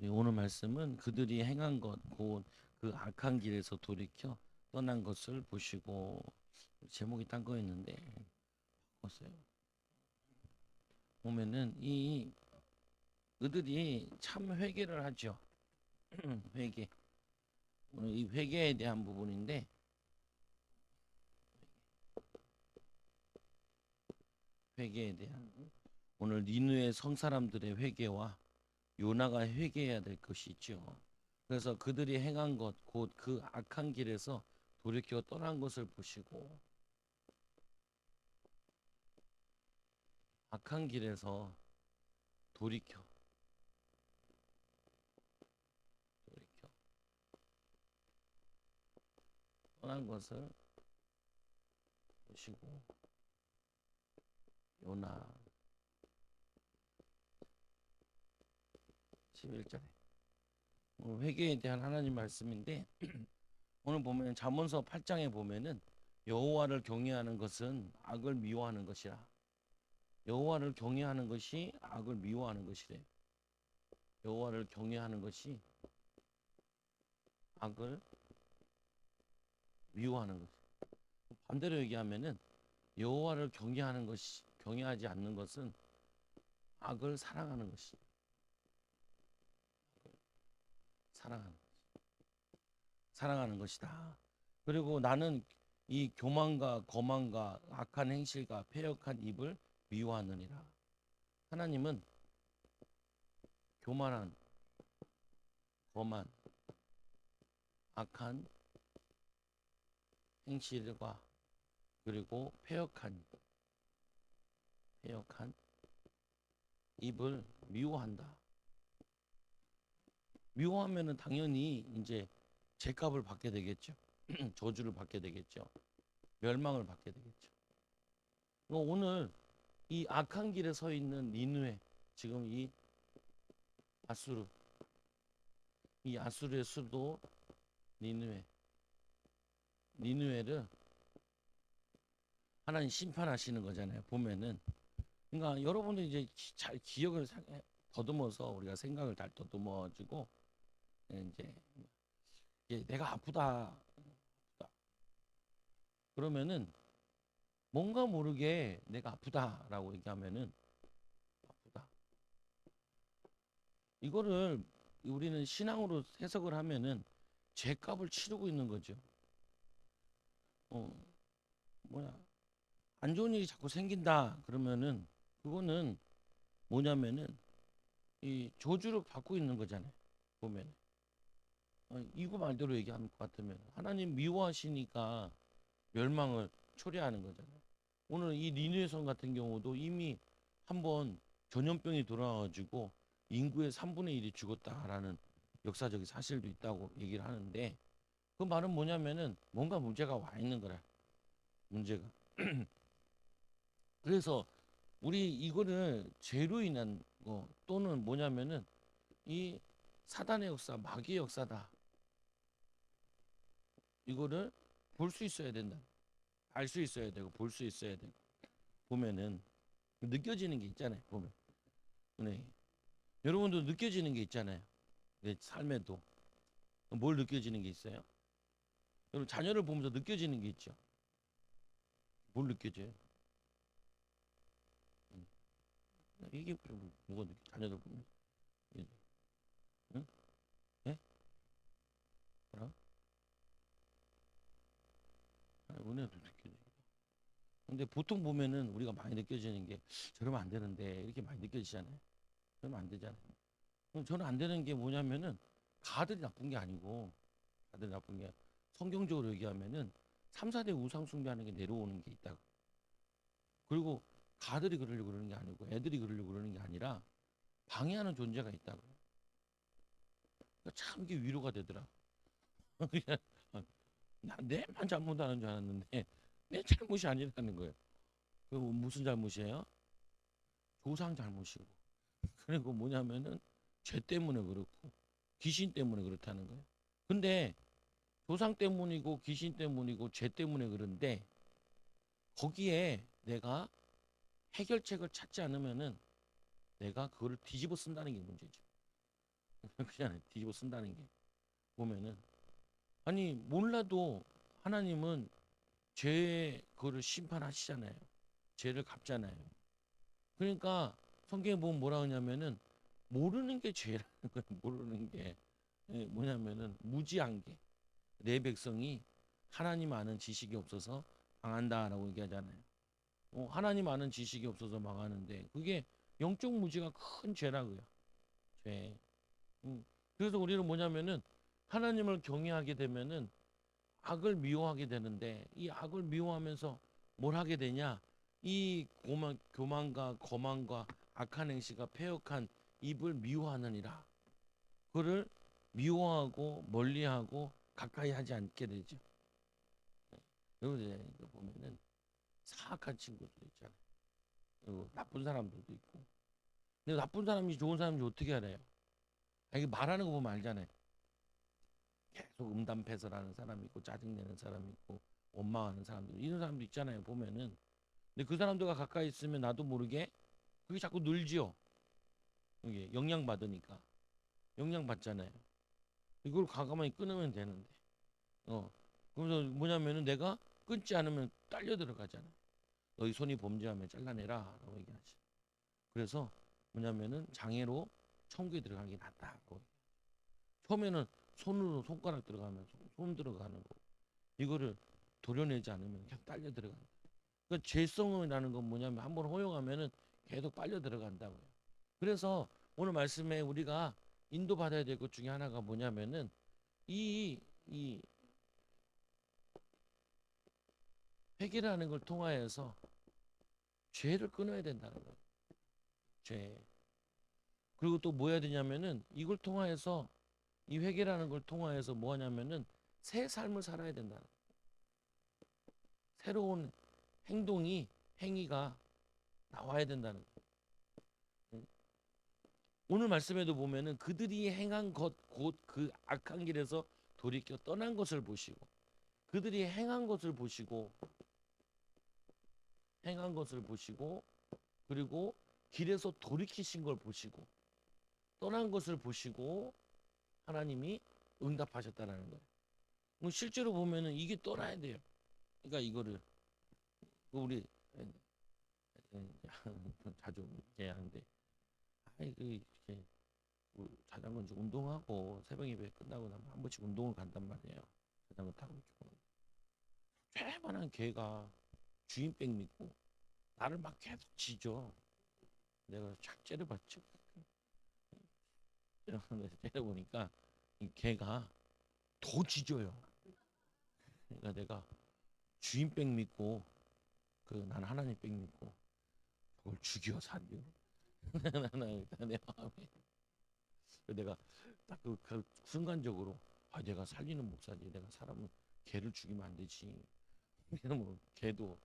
네, 오늘 말씀은 그들이 행한 것, 곧 그 악한 길에서 돌이켜 떠난 것을 보시고, 제목이 딴 거였는데 바꿨어요. 보면은 이 그들이 참 회개를 하죠. 회개. 오늘 이 회개에 대한 부분인데, 회개에 대한 오늘 니느웨 성사람들의 회개와 요나가 회개해야 될 것이 있죠. 그래서 그들이 행한 것, 곧 그 악한 길에서 돌이켜 떠난 것을 보시고, 악한 길에서 돌이켜 돌이켜 떠난 것을 보시고, 요나 11절에 오늘 회개에 대한 하나님 말씀인데, 오늘 보면 잠언서 8장에 보면은 여호와를 경외하는 것은 악을 미워하는 것이라. 여호와를 경외하는 것이 악을 미워하는 것이래. 여호와를 경외하는 것이 악을 미워하는 것. 반대로 얘기하면은 여호와를 경외하지 않는 것은 악을 사랑하는 것이. 사랑하는 사랑하는 것이다. 그리고 나는 이 교만과 거만과 악한 행실과 패역한 입을 미워하느니라. 하나님은 교만한, 거만, 악한 행실과 그리고 패역한 입을 미워한다. 미워하면은 당연히 이제 죄값을 받게 되겠죠. 저주를 받게 되겠죠. 멸망을 받게 되겠죠. 오늘 이 악한 길에 서 있는 니느웨, 지금 아수르, 이 아수르의 수도 니느웨, 니느웨를 하나님 심판하시는 거잖아요. 보면은, 그러니까 여러분들 이제 잘 기억을 더듬어서 우리가 생각을 잘 더듬어지고, 이제 내가 아프다, 그러면은 뭔가 모르게 내가 아프다라고 얘기하면은 아프다. 이거를 우리는 신앙으로 해석을 하면은 죄값을 치르고 있는 거죠. 어, 뭐야? 안 좋은 일이 자꾸 생긴다 그러면은 그거는 뭐냐면은 이 저주를 받고 있는 거잖아요. 보면 이거 말대로 얘기하는 것 같으면 하나님 미워하시니까 멸망을 초래하는 거잖아요. 오늘 이 니느웨 성 같은 경우도 이미 한번 전염병이 돌아와가지고 인구의 3분의 1이 죽었다라는 역사적인 사실도 있다고 얘기를 하는데, 그 말은 뭐냐면은 뭔가 문제가 와 있는 거라. 문제가. 그래서 우리 이거를 죄로 인한 거 또는 뭐냐면은 이 사단의 역사, 마귀의 역사다. 이거를 볼 수 있어야 된다. 알 수 있어야 되고 볼 수 있어야 되고 보면은 느껴지는 게 있잖아요. 보면 네. 여러분도 느껴지는 게 있잖아요. 내 삶에도 뭘 느껴지는 게 있어요? 여러분 자녀를 보면서 느껴지는 게 있죠. 뭘 느껴져요? 음. 이게 뭐가 느껴? 자녀들 보면 응? 예? 뭐라? 은혜도 느껴져. 근데 보통 보면은 우리가 많이 느껴지는 게 저러면 안 되는데 이렇게 많이 느껴지잖아요. 그러면 안 되잖아요. 그럼 저는 안 되는 게 뭐냐면은 가들이 나쁜 게 아니고, 가들이 나쁜 게 성경적으로 얘기하면은 3, 4대 우상 숭배하는 게 내려오는 게 있다. 그리고 가들이 그러려고 그러는 게 아니고 애들이 그러려고 그러는 게 아니라 방해하는 존재가 있다고. 그러니까 참 이게 위로가 되더라. 나 내만 잘못하는 줄 알았는데 내 잘못이 아니라는 거예요. 그 무슨 잘못이에요? 조상 잘못이고. 그리고 뭐냐면은 죄 때문에 그렇고 귀신 때문에 그렇다는 거예요. 근데 조상 때문이고 귀신 때문이고 죄 때문에 그런데 거기에 내가 해결책을 찾지 않으면은 내가 그거를 뒤집어 쓴다는 게 문제죠. 그냥 뒤집어 쓴다는 게 보면은 아니 몰라도 하나님은 죄 그거를 심판하시잖아요. 죄를 갚잖아요. 그러니까 성경에 보면 뭐라 하냐면은 모르는 게 죄라는 거예요. 모르는 게 뭐냐면은 무지한 게 내 백성이 하나님 아는 지식이 없어서 망한다라고 얘기하잖아요. 하나님 아는 지식이 없어서 망하는데 그게 영적 무지가 큰 죄라고요. 죄. 음. 그래서 우리는 뭐냐면은 하나님을 경외하게 되면은 악을 미워하게 되는데 이 악을 미워하면서 뭘 하게 되냐? 이 교만과 거만과 악한 행실과 패역한 입을 미워하느니라. 그를 미워하고 멀리하고 가까이 하지 않게 되죠. 여러분 이제 보면은 사악한 친구들 있잖아요. 그리고 나쁜 사람들도 있고. 근데 나쁜 사람이 좋은 사람인지 어떻게 알아요? 이게 말하는 거 보면 알잖아요. 계속 음담패설하는 사람이 있고 짜증내는 사람이 있고 원망하는 사람들 이런 사람도 있잖아요. 보면은 근데 그 사람들과 가까이 있으면 나도 모르게 그게 자꾸 늘지요. 이게 영향 받으니까 영향 받잖아요. 이걸 과감하게 끊으면 되는데 그래서 뭐냐면은 내가 끊지 않으면 딸려 들어가잖아. 너희 손이 범죄하면 잘라내라라고 얘기하지. 그래서 뭐냐면은 장애로 천국에 들어가는 게 낫다고. 처음에는 손으로 손가락 들어가면 손 들어가는 거. 이거를 도려내지 않으면 그냥 딸려 들어간다. 그러니까 죄성이라는 건 뭐냐면 한번 허용하면은 계속 빨려 들어간다고요. 그래서 오늘 말씀에 우리가 인도받아야 될 것 중에 하나가 뭐냐면은 이 회개라는 걸 통하여서 죄를 끊어야 된다는 거예요. 죄. 그리고 또 뭐 해야 되냐면은 이걸 통하여서 이 회개라는 걸 통하여서 뭐 하냐면은 새 삶을 살아야 된다는 거예요. 새로운 행위가 나와야 된다는 거예요. 오늘 말씀에도 보면은 그들이 행한 것 곧 그 악한 길에서 돌이켜 떠난 것을 보시고 그들이 행한 것을 보시고 그리고 길에서 돌이키신 걸 보시고 떠난 것을 보시고 하나님이 응답하셨다라는 거예요. 실제로 보면은 이게 떠나야 돼요. 그러니까 이거를 우리 자주 얘기하는데 아이 그 이렇게 자전거 이제 운동하고 새벽 예배 끝나고 나면 한 번씩 운동을 간단 말이에요. 자전거 타고 이렇게 조그만한 개가 주인백 믿고 나를 막 계속 짖어. 내가 착 째려봤죠. 째려보니까 이 개가 더 짖어요. 그러니까 내가 주인백 믿고 난 하나님 백 믿고 그걸 죽여 살려. 내 마음에 내가 딱 그 순간적으로 내가 살리는 목사지. 내가 사람은 개를 죽이면 안 되지. 뭐 개도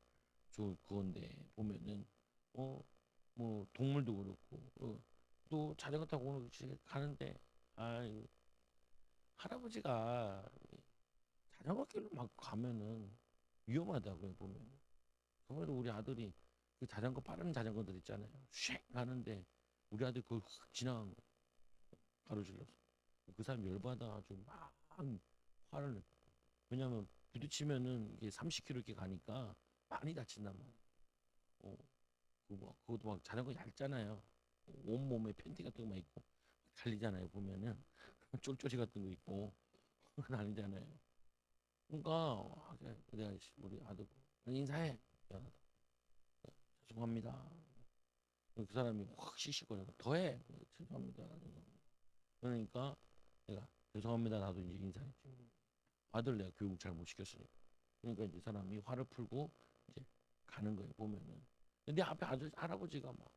그건데 보면은 뭐 동물도 그렇고 또 자전거 타고 오늘 가는데 아 할아버지가 자전거 길로 막 가면은 위험하다고요 보면. 그래도 우리 아들이 그 자전거 빠른 자전거들 있잖아요. 쉥 가는데 우리 아들 그걸 확 지나간 거야. 가로질러서. 그 사람 열받아 가지고 막 화를 내. 왜냐면 부딪히면은 이게 30km 이렇게 가니까 많이 다친단 말이야. 어, 그것도 막 자전거 얇잖아요. 온몸에 팬티 같은 거만 입고 달리잖아요. 보면은 쫄쫄이 같은 거 입고 그건 아니잖아요. 그러니까 내가 우리 아들 인사해. 미안하다. 죄송합니다. 그 사람이 확 시시거려. 더해. 죄송합니다. 그러니까 내가 죄송합니다. 나도 이제 인사했지. 아들 내가 교육 잘 못 시켰으니까. 그러니까 이제 사람이 화를 풀고 이제 가는 거예요. 보면은. 근데 앞에 할아버지가 막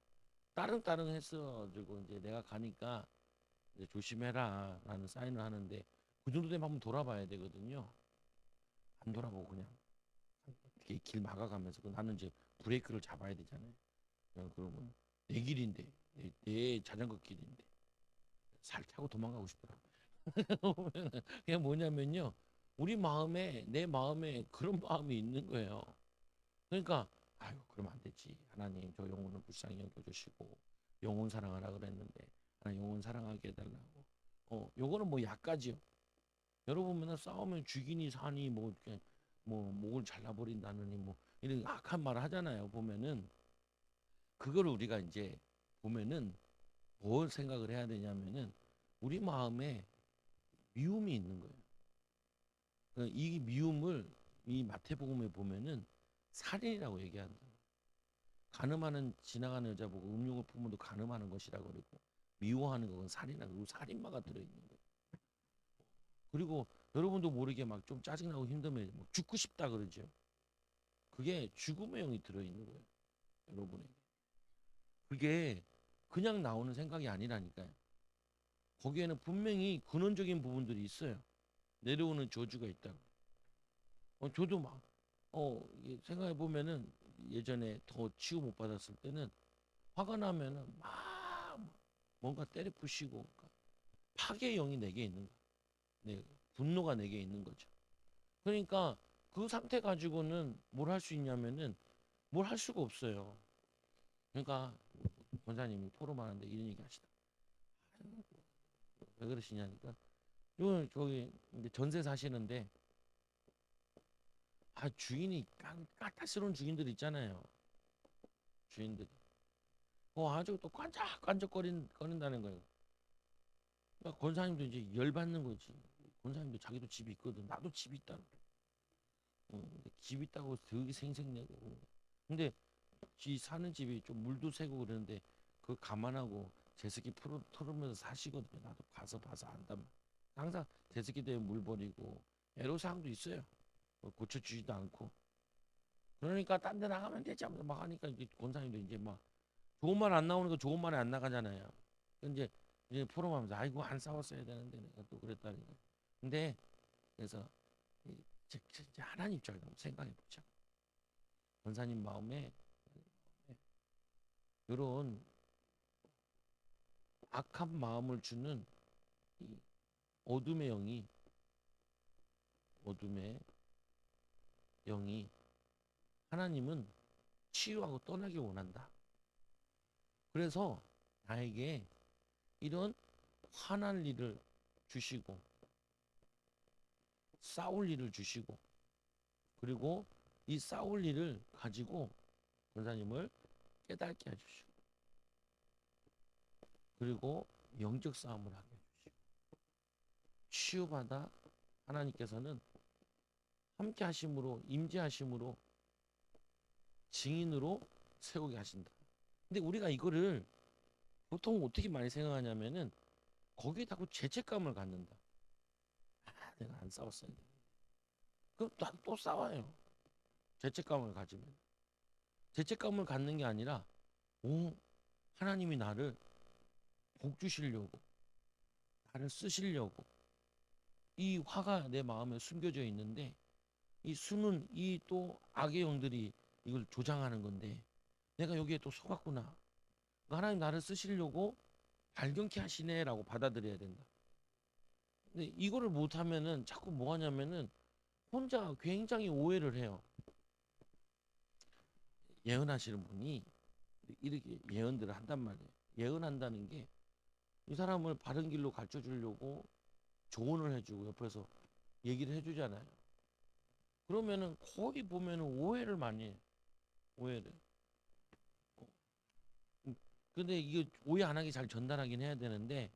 따릉따릉 했어가지고 이제 내가 가니까 이제 조심해라 라는 사인을 하는데 그 정도 되면 한번 돌아봐야 되거든요. 안 돌아보고 그냥 이렇게 길 막아가면서 나는 이제 브레이크를 잡아야 되잖아요. 그러면 내 길인데 내 자전거 길인데 살 타고 도망가고 싶더라고. 그냥 뭐냐면요. 우리 마음에 내 마음에 그런 마음이 있는 거예요. 그러니까 아유 그러면 안 되지. 하나님 저 영혼을 불쌍히 여겨주시고 영혼 사랑하라 그랬는데 하나님 영혼 사랑하게 해달라고. 요거는 뭐 약까지요. 여러분 맨날 싸우면 죽이니 사니 뭐 이렇게 뭐 목을 잘라버린다느니 뭐 이런 악한 말 하잖아요. 보면은 그걸 우리가 이제 보면은 뭘 생각을 해야 되냐면은 우리 마음에 미움이 있는 거예요. 이 미움을 이 마태복음에 보면은 살인이라고 얘기한다. 간음하는 지나가는 여자 보고 음욕을 품어도 간음하는 것이라고 그러고 미워하는 것은 살인하고 살인마가 들어있는 거예요. 그리고 여러분도 모르게 막 좀 짜증나고 힘들면 막 죽고 싶다 그러죠. 그게 죽음의 영이 들어있는 거예요. 여러분에게. 그게 그냥 나오는 생각이 아니라니까요. 거기에는 분명히 근원적인 부분들이 있어요. 내려오는 저주가 있다고. 저도 막, 생각해 보면은 예전에 더 치유 못 받았을 때는 화가 나면은 막 뭔가 때려 부시고 그러니까 파괴의 영이 내게 있는 거야. 네, 분노가 내게 있는 거죠. 그러니까 그 상태 가지고는 뭘 할 수 있냐면은 뭘 할 수가 없어요. 그러니까 권사님이 포럼하는데 이런 얘기 하시다. 왜 그러시냐니까. 요 저기 이제 전세 사시는데 주인이 까탈스러운 주인들 있잖아요. 주인들. 아주 또 거린다는 거예요. 그러니까 권사님도 이제 열받는 거지. 권사님도 자기도 집이 있거든. 나도 집이 있다. 근데 집 있다고 되게 생색내고. 근데 지 사는 집이 좀 물도 새고 그러는데 그거 감안하고 제습기 틀으면서 사시거든요. 나도 가서 봐서 안단 말이야. 항상 제습기 때문에 물 버리고 애로사항도 있어요. 고쳐주지도 않고. 그러니까 딴 데 나가면 되지 하면서 막 하니까 이제 권사님도 이제 막 좋은 말 안 나오는 거 좋은 말이 안 나가잖아요. 이제 포럼하면서 아이고 안 싸웠어야 되는데 내가 또 그랬다니까. 근데 그래서 진짜 하나님 입장에서 한번 생각해 보자. 권사님 마음에 이런 악한 마음을 주는 이 어둠의 영이 어둠의 영이 하나님은 치유하고 떠나기 원한다. 그래서 나에게 이런 화날 일을 주시고 싸울 일을 주시고 그리고 이 싸울 일을 가지고 권사님을 깨닫게 해주시고 그리고 영적 싸움을 하게 해주시고 치유받아 하나님께서는 함께 하심으로 임재하심으로 증인으로 세우게 하신다. 근데 우리가 이거를 보통 어떻게 많이 생각하냐면은 거기에다가 죄책감을 갖는다. 내가 안 싸웠어야 돼. 그럼 나도 또 싸워요. 죄책감을 가지면. 죄책감을 갖는 게 아니라 하나님이 나를 복 주시려고 나를 쓰시려고 이 화가 내 마음에 숨겨져 있는데 이 수는 이 또 악의 영들이 이걸 조장하는 건데 내가 여기에 또 속았구나. 그러니까 하나님 나를 쓰시려고 발견케 하시네라고 받아들여야 된다. 근데 이거를 못하면은 자꾸 뭐 하냐면은 혼자 굉장히 오해를 해요. 예언하시는 분이 이렇게 예언들을 한단 말이에요. 예언한다는 게 이 사람을 바른 길로 가르쳐 주려고 조언을 해주고 옆에서 얘기를 해주잖아요. 그러면은 거의 보면은 오해를 많이 해요. 오해를. 근데 이게 오해 안 하게 잘 전달하긴 해야 되는데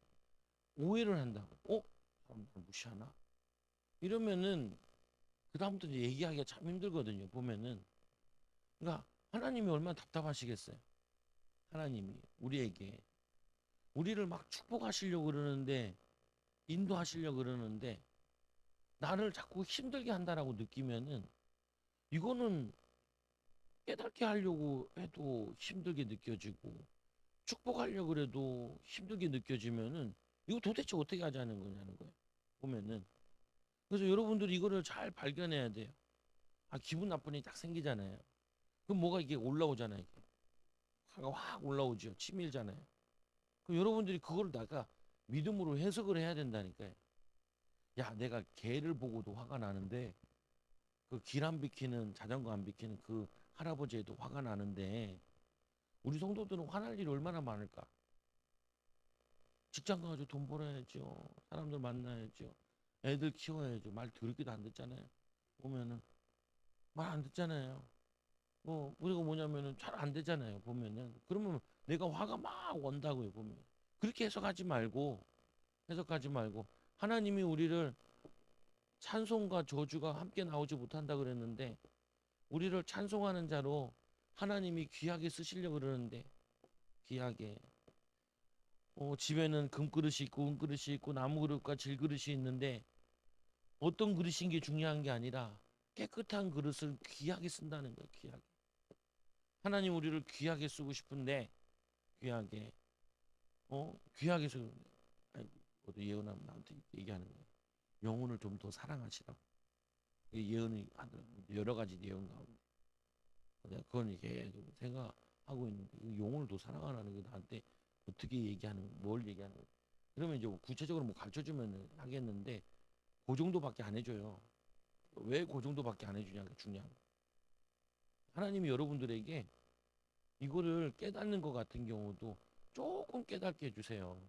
오해를 한다고. 사람들 무시하나? 이러면은 그 다음부터 이제 얘기하기가 참 힘들거든요. 보면은. 그러니까 하나님이 얼마나 답답하시겠어요. 하나님이 우리에게 우리를 막 축복하시려고 그러는데 인도하시려고 그러는데 나를 자꾸 힘들게 한다라고 느끼면은 이거는 깨닫게 하려고 해도 힘들게 느껴지고 축복하려고 그래도 힘들게 느껴지면은 이거 도대체 어떻게 하자는 거냐는 거예요. 보면은. 그래서 여러분들이 이거를 잘 발견해야 돼요. 기분 나쁜 일이 딱 생기잖아요. 그럼 뭐가 이게 올라오잖아요. 이게. 화가 확 올라오죠. 치밀잖아요. 그럼 여러분들이 그걸 다가 믿음으로 해석을 해야 된다니까요. 야, 내가 개를 보고도 화가 나는데 그 길 안 비키는 자전거 안 비키는 그 할아버지에도 화가 나는데 우리 성도들은 화날 일이 얼마나 많을까? 직장 가가지고 돈 벌어야죠. 사람들 만나야죠. 애들 키워야죠. 말 더럽게도 안 듣잖아요. 보면은 말 안 듣잖아요. 그리고 뭐냐면은 잘 안 되잖아요. 보면은 그러면 내가 화가 막 온다고요. 보면 그렇게 해석하지 말고 하나님이 우리를 찬송과 저주가 함께 나오지 못한다 그랬는데 우리를 찬송하는 자로 하나님이 귀하게 쓰시려고 그러는데 귀하게 집에는 금그릇이 있고 은그릇이 있고 나무그릇과 질그릇이 있는데 어떤 그릇인 게 중요한 게 아니라 깨끗한 그릇을 귀하게 쓴다는 거예요. 귀하게. 하나님 우리를 귀하게 쓰고 싶은데 귀하게 귀하게 쓰고 아니, 모두 예언하면 나한테 얘기하는 거예요. 영혼을 좀 더 사랑하시라고. 이 예언이 여러 가지 예언 가운데 내가 그건 계속 생각하고 있는데 이 영혼을 더 사랑하라는 게 나한테 어떻게 얘기하는 뭘 얘기하는 거예요. 그러면 이제 구체적으로 뭐 가르쳐 주면 하겠는데 그 정도밖에 안 해줘요. 왜 그 정도밖에 안 해주냐가 중요한 거예요. 하나님이 여러분들에게 이거를 깨닫는 것 같은 경우도 조금 깨닫게 해주세요.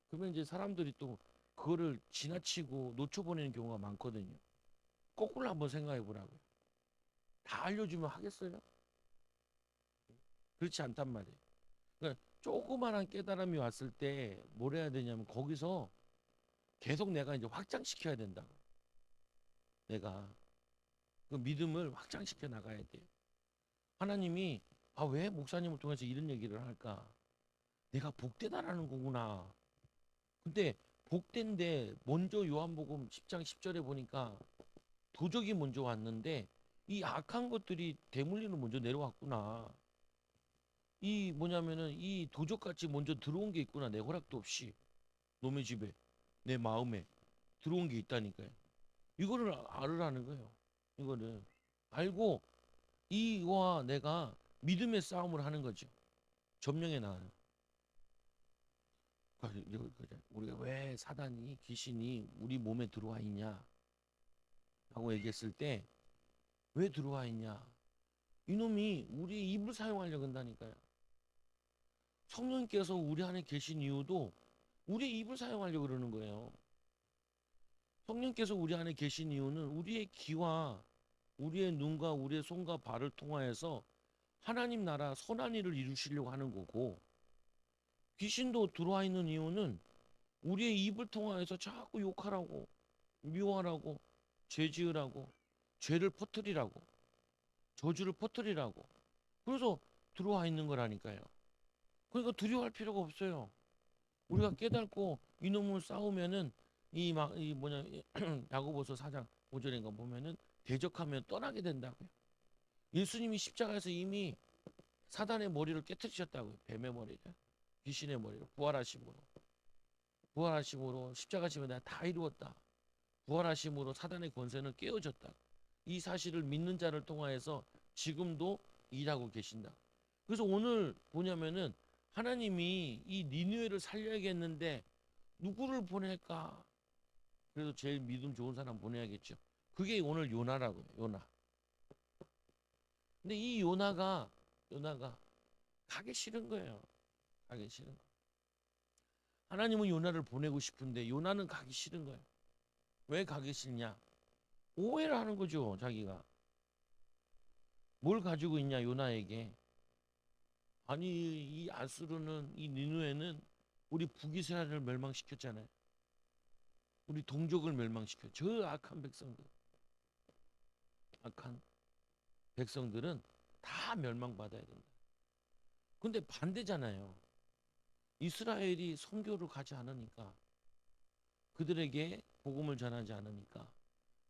그러면 이제 사람들이 또 그거를 지나치고 놓쳐버리는 경우가 많거든요. 거꾸로 한번 생각해 보라고요. 다 알려주면 하겠어요? 그렇지 않단 말이에요. 그러니까 조그만한 깨달음이 왔을 때 뭘 해야 되냐면 거기서 계속 내가 이제 확장시켜야 된다. 내가 그 믿음을 확장시켜 나가야 돼요. 하나님이 왜 목사님을 통해서 이런 얘기를 할까? 내가 복되다라는 거구나. 근데 복된데 먼저 요한복음 10장 10절에 보니까 도적이 먼저 왔는데 이 악한 것들이 대물리로 먼저 내려왔구나. 이 뭐냐면은 이 도적같이 먼저 들어온 게 있구나. 내 허락도 없이 놈의 집에 내 마음에 들어온 게 있다니까요. 이거를 알으라는 거예요. 이거를 알고 이와 내가 믿음의 싸움을 하는 거죠. 점령해 나가는. 우리가 왜 사단이 귀신이 우리 몸에 들어와 있냐 하고 얘기했을 때 왜 들어와 있냐? 이놈이 우리의 입을 사용하려고 한다니까요. 성령께서 우리 안에 계신 이유도 우리의 입을 사용하려고 그러는 거예요. 성령께서 우리 안에 계신 이유는 우리의 귀와 우리의 눈과 우리의 손과 발을 통하여서 하나님 나라 선한 일을 이루시려고 하는 거고 귀신도 들어와 있는 이유는 우리의 입을 통하여서 자꾸 욕하라고 미워하라고 죄지으라고 죄를 퍼뜨리라고 저주를 퍼뜨리라고 그래서 들어와 있는 거라니까요. 그러니까 두려워할 필요가 없어요. 우리가 깨닫고 이놈을 싸우면은 이 뭐냐 야고보서 4장 5절인가 보면은 대적하면 떠나게 된다고요. 예수님이 십자가에서 이미 사단의 머리를 깨뜨리셨다고요. 뱀의 머리를 귀신의 머리를 부활하심으로 십자가심에 내가 다 이루었다. 부활하심으로 사단의 권세는 깨어졌다. 이 사실을 믿는 자를 통하여서 지금도 일하고 계신다. 그래서 오늘 뭐냐면은 하나님이 이 니느웨를 살려야겠는데 누구를 보낼까? 그래도 제일 믿음 좋은 사람 보내야겠죠. 그게 오늘 요나라고요. 요나. 근데 이 요나가 가기 싫은 거예요. 가기 싫은 거. 하나님은 요나를 보내고 싶은데 요나는 가기 싫은 거예요. 왜 가기 싫냐? 오해를 하는 거죠, 자기가. 뭘 가지고 있냐, 요나에게. 아니, 이 아수르는, 이 니누에는 우리 북이스라엘을 멸망시켰잖아요. 우리 동족을 멸망시켜. 저 악한 백성들은 다 멸망받아야 된다. 근데 반대잖아요. 이스라엘이 선교를 가지 않으니까 그들에게 복음을 전하지 않으니까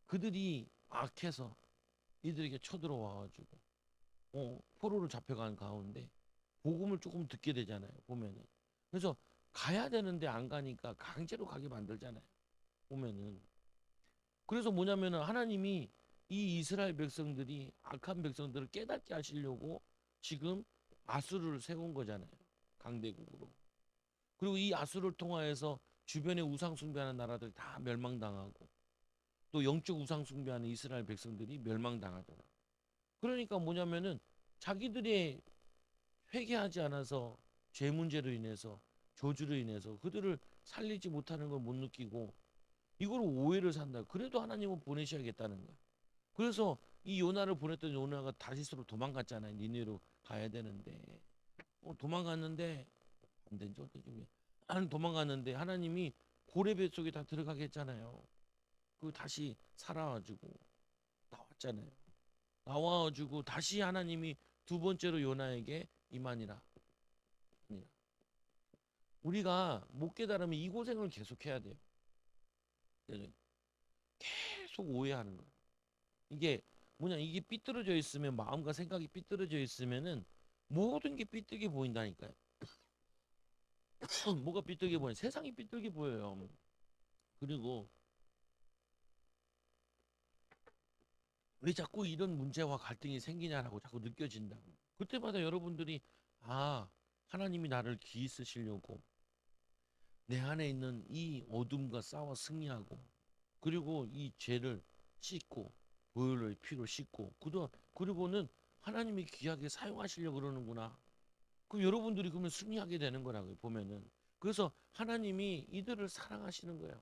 그들이 악해서 이들에게 쳐들어와가지고 포로로 잡혀간 가운데 복음을 조금 듣게 되잖아요. 보면은 그래서 가야 되는데 안 가니까 강제로 가게 만들잖아요. 보면은 그래서 뭐냐면은 하나님이 이 이스라엘 백성들이 악한 백성들을 깨닫게 하시려고 지금 아수르를 세운 거잖아요. 강대국으로. 그리고 이 아수르를 통하여서 주변에 우상 숭배하는 나라들 다 멸망당하고 또 영적 우상 숭배하는 이스라엘 백성들이 멸망당하더라. 그러니까 뭐냐면은 자기들의 회개하지 않아서 죄 문제로 인해서 저주로 인해서 그들을 살리지 못하는 걸 못 느끼고 이걸 오해를 산다. 그래도 하나님은 보내셔야겠다는 거야. 그래서 이 요나를 보냈던 요나가 다시스로 도망갔잖아요. 니네로 가야 되는데 도망갔는데 안 되죠. 어떻게 도망갔는데 하나님이 고레 속에 다 들어가게 했잖아요. 그 다시 살아가지고 나왔잖아요. 나와가지고 다시 하나님이 두 번째로 요나에게 임하니라. 우리가 못 깨달으면 이 고생을 계속해야 돼요. 계속 오해하는 거예요. 이게 뭐냐, 이게 삐뚤어져 있으면, 마음과 생각이 삐뚤어져 있으면은 모든 게 삐뚤게 보인다니까요. 뭐가 삐뚤게 보여? 세상이 삐뚤게 보여요. 그리고 왜 자꾸 이런 문제와 갈등이 생기냐라고 자꾸 느껴진다. 그때마다 여러분들이 아, 하나님이 나를 기이 쓰시려고 내 안에 있는 이 어둠과 싸워 승리하고, 그리고 이 죄를 씻고 보혈의 피로 씻고, 그리고는 하나님이 귀하게 사용하시려고 그러는구나. 그럼 여러분들이 그러면 승리하게 되는 거라고요, 보면은. 그래서 하나님이 이들을 사랑하시는 거예요.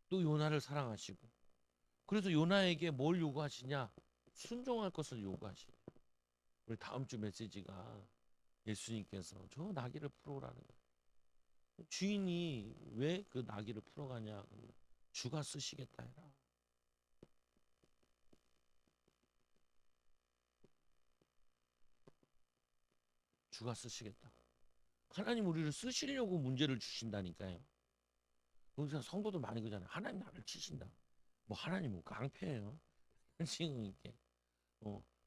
또 요나를 사랑하시고. 그래서 요나에게 뭘 요구하시냐? 순종할 것을 요구하시냐. 우리 다음 주 메시지가 예수님께서 저 나귀를 풀어오라는 거예요. 주인이 왜 그 나귀를 풀어가냐? 주가 쓰시겠다 해라. 주가 쓰시겠다. 하나님 우리를 쓰시려고 문제를 주신다니까요. 그래서 성도들 많이 그러잖아요. 하나님 나를 치신다. 뭐 하나님 뭐 깡패예요. 지금 이렇게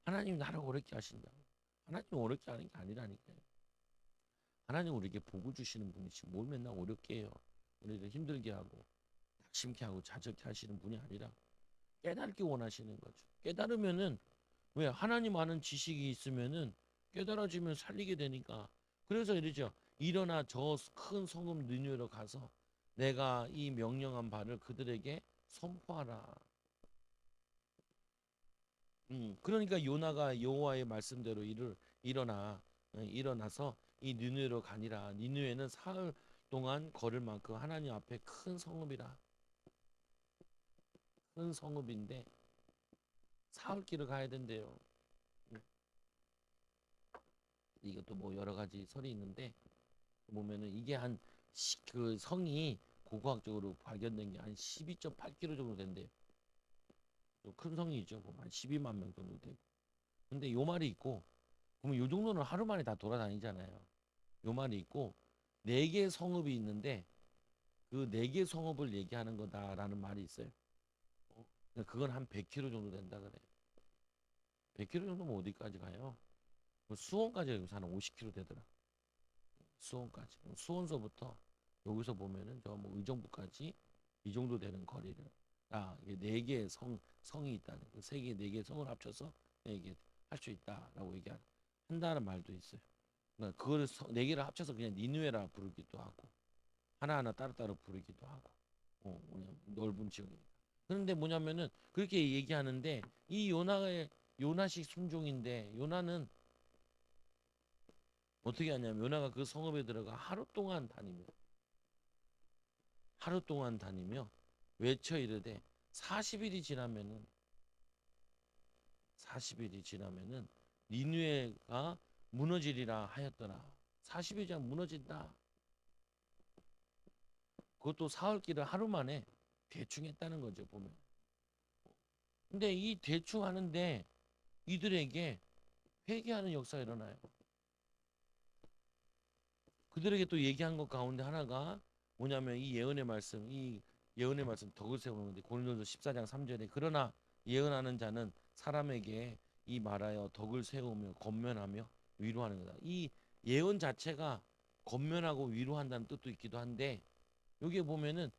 하나님 나를 어렵게 하신다. 하나님 어렵게 하는 게 아니라니까요. 하나님 우리에게 복을 주시는 분이시, 뭘 맨날 어렵게 해요. 우리를 힘들게 하고 낙심케 하고 자적케 하시는 분이 아니라 깨닫기 원하시는 거죠. 깨달으면은, 왜 하나님 아는 지식이 있으면은 깨달아지면 살리게 되니까. 그래서 이러죠. 일어나 저 큰 성읍 느느웨로 가서 내가 이 명령한 바를 그들에게 선포하라. 그러니까 요나가 여호와의 말씀대로 일어나서 이 니느웨로 가니라. 니느웨는 사흘 동안 걸을 만큼 하나님 앞에 큰 성읍이라. 큰 성읍인데 사흘 길을 가야 된대요. 이것도 뭐 여러 가지 설이 있는데 보면은 이게 그 성이 고고학적으로 발견된 게 한 12.8km 정도 된대요. 좀 큰 성이죠. 한 12만 명 정도 되고. 근데 요 말이 있고, 그러면 요 정도는 하루 만에 다 돌아다니잖아요. 요 말이 있고, 네 개 성읍이 있는데 그 네 개 성읍을 얘기하는 거다라는 말이 있어요. 그러니까 그건 한 100km 정도 된다 그래요. 100km 정도면 어디까지 가요? 뭐 수원까지 여기서 한 50km 되더라. 수원까지. 수원서부터 여기서 보면은 저 뭐 의정부까지 이 정도 되는 거리를, 이게 네 개의 성이 있다는, 그 세 개, 네 개의 성을 합쳐서 이게 할 수 있다라고 한다는 말도 있어요. 그러니까 그거를 네 개를 합쳐서 그냥 니누에라 부르기도 하고 하나하나 따로따로 부르기도 하고, 그냥 넓은 지역이니까. 그런데 뭐냐면은 그렇게 얘기하는데 이 요나식 순종인데, 요나는 어떻게 하냐면 요나가 그 성읍에 들어가 하루 동안 다니며 외쳐 이르되 40일이 지나면은 40일이 지나면은 니느웨가 무너지리라 하였더라. 40일이 지나면 무너진다. 그것도 사흘 길을 하루 만에 대충 했다는 거죠, 보면. 근데 이 대충 하는데 이들에게 회개하는 역사가 일어나요. 그들에게 또 얘기한 것 가운데 하나가 뭐냐면 이 예언의 말씀 덕을 세우는데, 고린도서 14장 3절에 그러나 예언하는 자는 사람에게 이 말하여 덕을 세우며 권면하며 위로하는 거다. 이 예언 자체가 권면하고 위로한다는 뜻도 있기도 한데, 여기에 보면은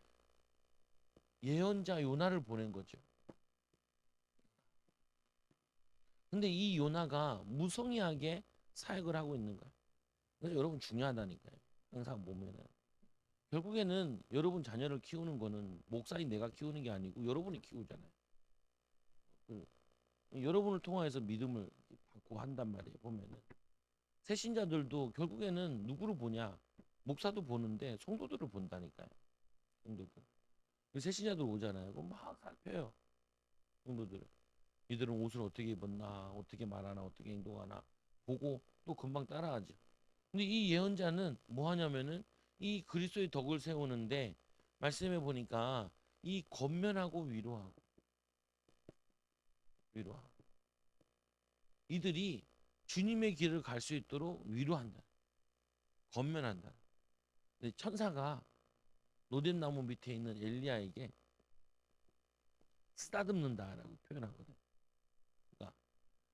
예언자 요나를 보낸 거죠. 근데 이 요나가 무성의하게 사역을 하고 있는 거예요. 그래서 여러분 중요하다니까요. 항상 보면은 결국에는 여러분 자녀를 키우는 거는 목사인 내가 키우는 게 아니고 여러분이 키우잖아요. 여러분을 통해서 믿음을 받고 한단 말이에요. 보면은 새신자들도 결국에는 누구를 보냐? 목사도 보는데 성도들을 본다니까요. 성도들. 그 새신자들 오잖아요. 그럼 막 살펴요. 성도들을. 이들은 옷을 어떻게 입었나, 어떻게 말하나, 어떻게 행동하나 보고 또 금방 따라하죠. 근데 이 예언자는 뭐 하냐면은 이 그리스도의 덕을 세우는데 말씀해 보니까 이 권면하고 위로하고 이들이 주님의 길을 갈 수 있도록 위로한다. 권면한다. 근데 천사가 노된 나무 밑에 있는 엘리야에게 쓰다듬는다라고 표현하거든. 그러니까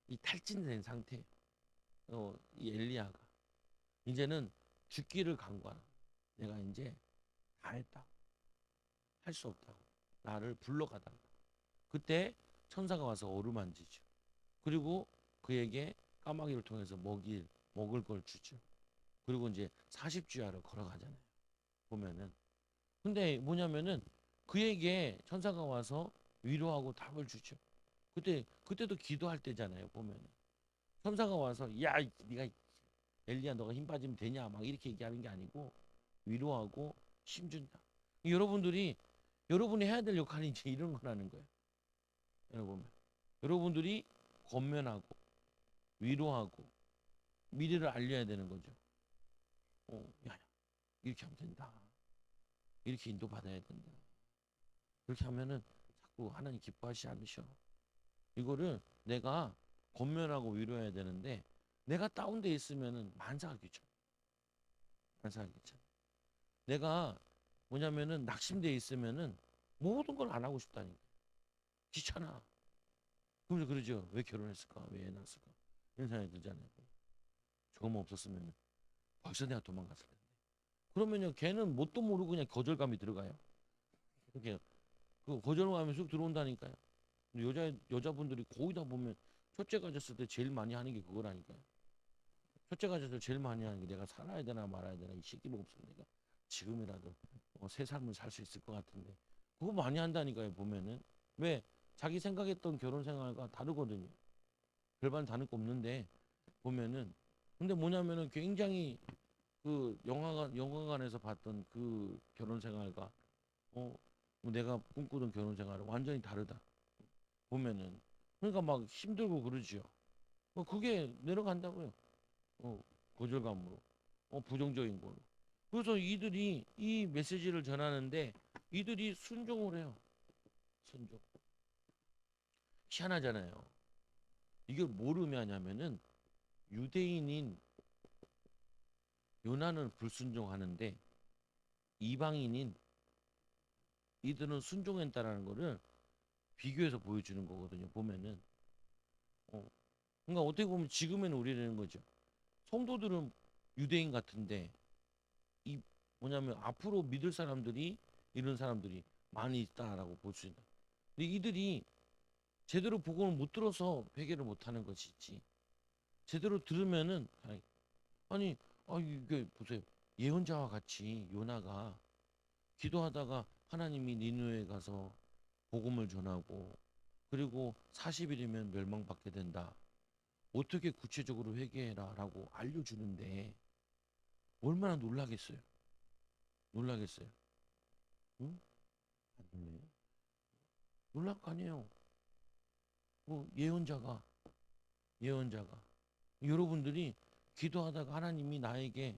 이 탈진된 상태예요. 이 엘리야가 이제는 죽기를 간구하는 거야. 내가 이제 다 했다. 할 수 없다고. 나를 불러가달라. 그때 천사가 와서 어루만지죠. 그리고 그에게 까마귀를 통해서 먹을 걸 주죠. 그리고 이제 40주야를 걸어가잖아요. 보면은. 근데 뭐냐면은 그에게 천사가 와서 위로하고 답을 주죠. 그때도 기도할 때잖아요. 보면은. 천사가 와서 야, 네가 엘리야 너가 힘 빠지면 되냐 막 이렇게 얘기하는 게 아니고 위로하고 힘준다. 여러분이 해야 될 역할이 이제 이런 거라는 거예요. 여러분들이 권면하고 위로하고 미래를 알려야 되는 거죠. 야, 이렇게 하면 된다. 이렇게 인도받아야 된다. 그렇게 하면은 자꾸 하나님 기뻐하시지 않으셔. 이거를 내가 권면하고 위로해야 되는데 내가 다운돼 있으면은 만사가 귀찮아. 만사가 귀찮아. 내가 뭐냐면은 낙심돼 있으면은 모든 걸 안 하고 싶다니까. 귀찮아. 그러면서 그러죠. 왜 결혼했을까? 왜 애 낳았을까? 이런 생각이 들잖아요. 저거만 없었으면 벌써 내가 도망갔을 텐데. 그러면요, 걔는 뭣도 모르고 그냥 거절감이 들어가요. 그렇게 그 거절감이 쑥 들어온다니까요. 여자분들이 거의 다 보면 첫째 가졌을 때 제일 많이 하는 게 그거라니까요. 첫째 가졌을 때 제일 많이 하는 게 내가 살아야 되나 말아야 되나 이 새끼를 없으면 내가 지금이라도 새 삶을 살 수 있을 것 같은데 그거 많이 한다니까요. 보면은 왜 자기 생각했던 결혼 생활과 다르거든요. 별반 다를 거 없는데 보면은 근데 뭐냐면은 굉장히 그 영화관에서 봤던 그 결혼 생활과 어 내가 꿈꾸던 결혼 생활은 완전히 다르다. 보면은 그러니까 막 힘들고 그러지요. 그게 내려간다고요. 어, 거절감으로, 부정적인 걸로. 그래서 이들이 이 메시지를 전하는데 이들이 순종을 해요. 순종. 희한하잖아요. 이게 뭘 의미하냐면은 유대인인 요나는 불순종하는데 이방인인 이들은 순종했다라는 거를 비교해서 보여주는 거거든요. 보면은 어, 그러니까 어떻게 보면 지금에는 우리라는 거죠. 성도들은 유대인 같은데 이 뭐냐면 앞으로 믿을 사람들이 이런 사람들이 많이 있다라고 볼 수 있다. 근데 이들이 제대로 복음을 못 들어서 회개를 못 하는 것이지. 제대로 들으면은 아니 이게 보세요. 예언자와 같이 요나가 기도하다가 하나님이 니느웨에 가서 복음을 전하고 그리고 40일이면 멸망받게 된다. 어떻게 구체적으로 회개해라라고 알려주는데 얼마나 놀라겠어요. 놀라겠어요. 응? 안 놀래요? 놀랄 거 아니에요. 예언자가 여러분들이 기도하다가 하나님이 나에게